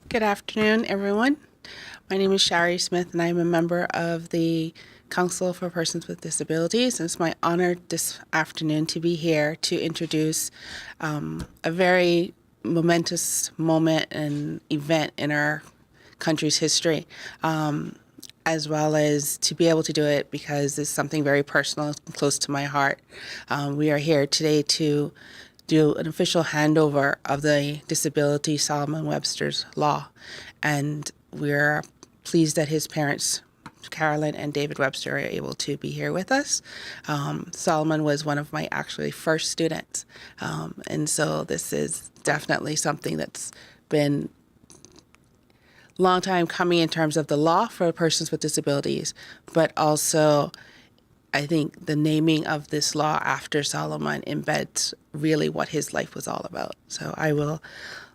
Good afternoon, everyone. My name is Shari Smith, and I'm a member of the Council for Persons with Disabilities. And it's my honor this afternoon to be here to introduce a very momentous moment and event in our country's history, as well as to be able to do it because it's something very personal and close to my heart. We are here today to do an official handover of the Disability Solomon Webster's law. And we're pleased that his parents, Carolyn and David Webster, are able to be here with us. Solomon was one of my actually first students. And so this is definitely something that's been a long time coming in terms of the law for persons with disabilities, but also I think the naming of this law after Solomon embeds really what his life was all about. So I will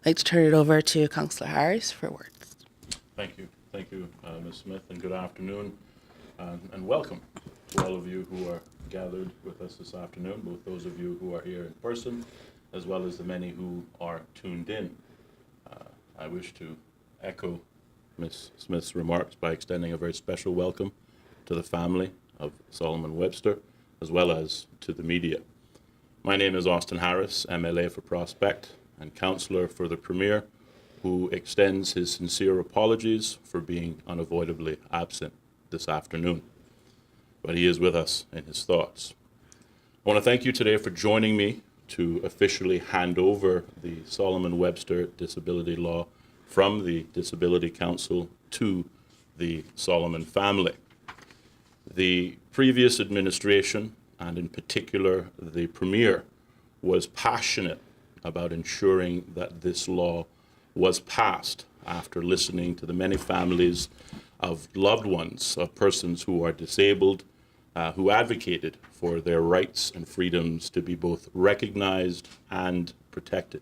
like to turn it over to Councillor Harris for words. Thank you. Thank you, Ms. Smith, and good afternoon, and welcome to all of you who are gathered with us this afternoon, both those of you who are here in person, as well as the many who are tuned in. I wish to echo Ms. Smith's remarks by extending a very special welcome to the family of Solomon Webster, as well as to the media. My name is Austin Harris, MLA for Prospect and Councillor for the Premier, who extends his sincere apologies for being unavoidably absent this afternoon. But he is with us in his thoughts. I want to thank you today for joining me to officially hand over the Solomon Webster Disability Law from the Disability Council to the Solomon family. The previous administration, and in particular the Premier, was passionate about ensuring that this law was passed after listening to the many families of loved ones of persons who are disabled, who advocated for their rights and freedoms to be both recognized and protected.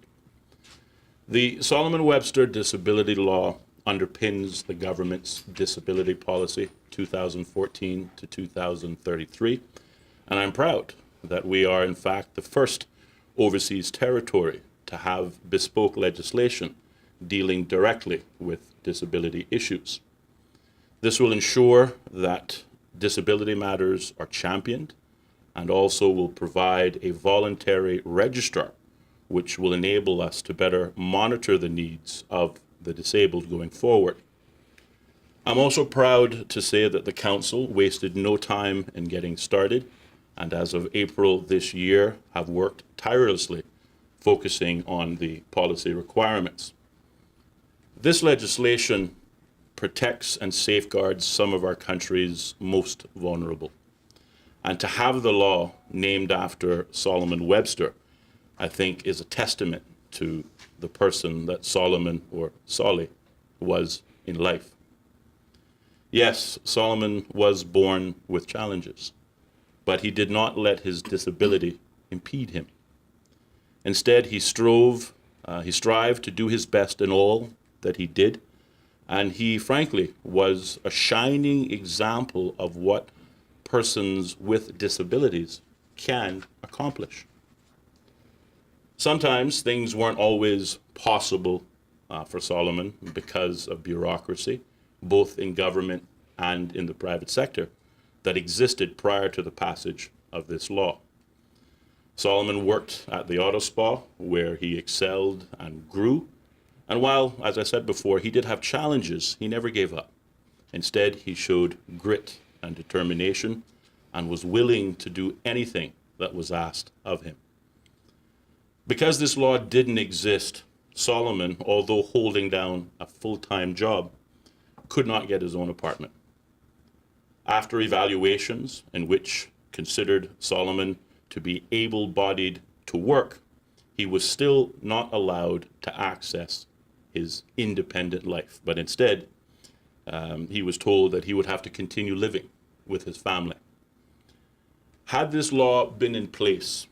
The Solomon Webster Disability Law underpins the government's disability policy 2014 to 2033, and I'm proud that we are in fact the first overseas territory to have bespoke legislation dealing directly with disability issues. This will ensure that disability matters are championed and also will provide a voluntary registrar which will enable us to better monitor the needs of the disabled going forward. I'm also proud to say that the Council wasted no time in getting started, and as of April this year have worked tirelessly focusing on the policy requirements. This legislation protects and safeguards some of our country's most vulnerable. And to have the law named after Solomon Webster, I think, is a testament to the person that Solomon, or Solly, was in life. Yes, Solomon was born with challenges, but he did not let his disability impede him. Instead, he strived to do his best in all that he did, and he, frankly, was a shining example of what persons with disabilities can accomplish. Sometimes things weren't always possible for Solomon because of bureaucracy, both in government and in the private sector, that existed prior to the passage of this law. Solomon worked at the auto spa where he excelled and grew. And while, as I said before, he did have challenges, he never gave up. Instead, he showed grit and determination and was willing to do anything that was asked of him. Because this law didn't exist, Solomon, although holding down a full-time job, could not get his own apartment. After evaluations in which considered Solomon to be able-bodied to work, he was still not allowed to access his independent life, but instead he was told that he would have to continue living with his family. Had this law been in place,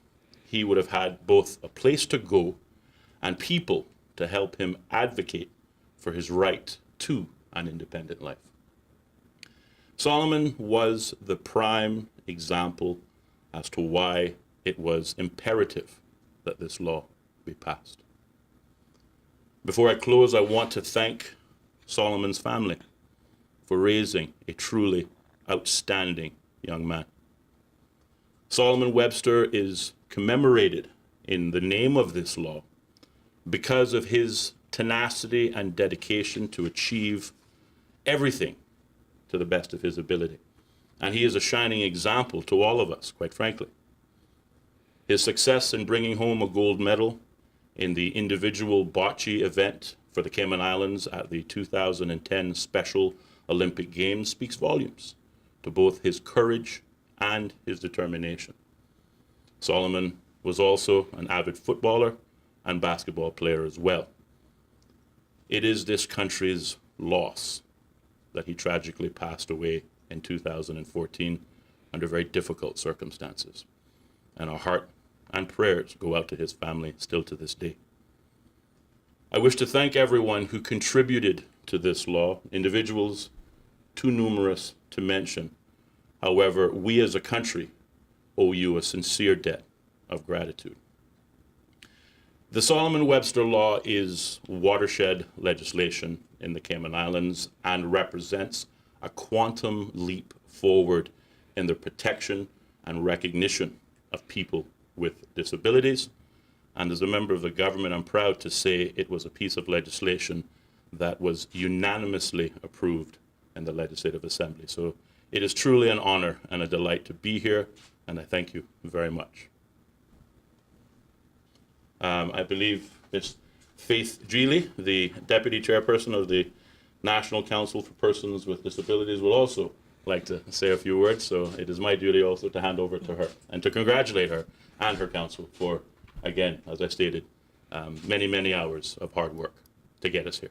he would have had both a place to go and people to help him advocate for his right to an independent life. Solomon was the prime example as to why it was imperative that this law be passed. Before I close, I want to thank Solomon's family for raising a truly outstanding young man. Solomon Webster is commemorated in the name of this law because of his tenacity and dedication to achieve everything to the best of his ability. And he is a shining example to all of us, quite frankly. His success in bringing home a gold medal in the individual bocce event for the Cayman Islands at the 2010 Special Olympic Games speaks volumes to both his courage and his determination. Solomon was also an avid footballer and basketball player as well. It is this country's loss that he tragically passed away in 2014 under very difficult circumstances. And our heart and prayers go out to his family still to this day. I wish to thank everyone who contributed to this law, individuals too numerous to mention. However, we as a country owe you a sincere debt of gratitude. The Solomon Webster Law is watershed legislation in the Cayman Islands and represents a quantum leap forward in the protection and recognition of people with disabilities. And as a member of the government, I'm proud to say it was a piece of legislation that was unanimously approved in the Legislative Assembly. So it is truly an honor and a delight to be here, and I thank you very much. I believe Ms. Faith Geely, the Deputy Chairperson of the National Council for Persons with Disabilities, will also like to say a few words, so it is my duty also to hand over to her and to congratulate her and her council for, again, as I stated, many, many hours of hard work to get us here.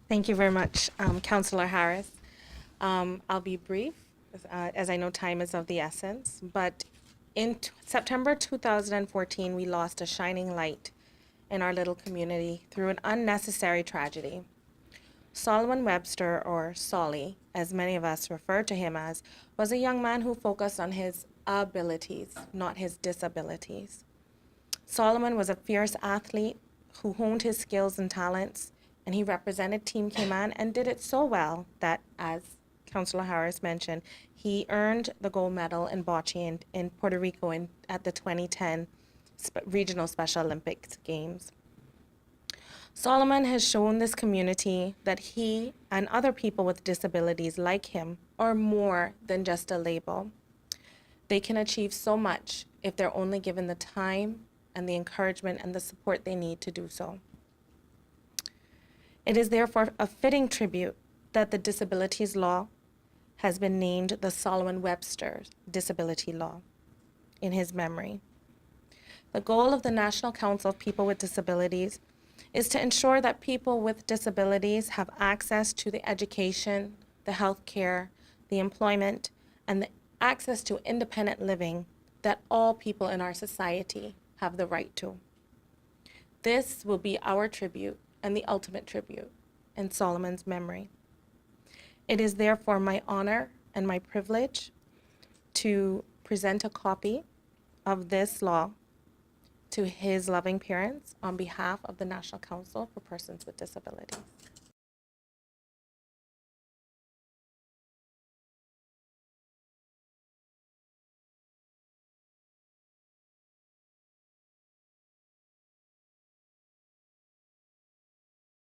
Thank you very much, Councillor Harris. I'll be brief, as I know time is of the essence, but in September 2014, we lost a shining light in our little community through an unnecessary tragedy. Solomon Webster, or Solly, as many of us refer to him as, was a young man who focused on his abilities, not his disabilities. Solomon was a fierce athlete who honed his skills and talents, and he represented Team Cayman and did it so well that, as Councillor Harris mentioned, he earned the gold medal in bocce in Puerto Rico at the 2010 Regional Special Olympics Games. Solomon has shown this community that he and other people with disabilities like him are more than just a label. They can achieve so much if they're only given the time and the encouragement and the support they need to do so. It is therefore a fitting tribute that the Disabilities Law has been named the Solomon Webster Disability Law in his memory. The goal of the National Council of People with Disabilities is to ensure that people with disabilities have access to the education, the health care, the employment, and the access to independent living that all people in our society have the right to. This will be our tribute and the ultimate tribute in Solomon's memory. It is therefore my honor and my privilege to present a copy of this law to his loving parents on behalf of the National Council for Persons with Disabilities.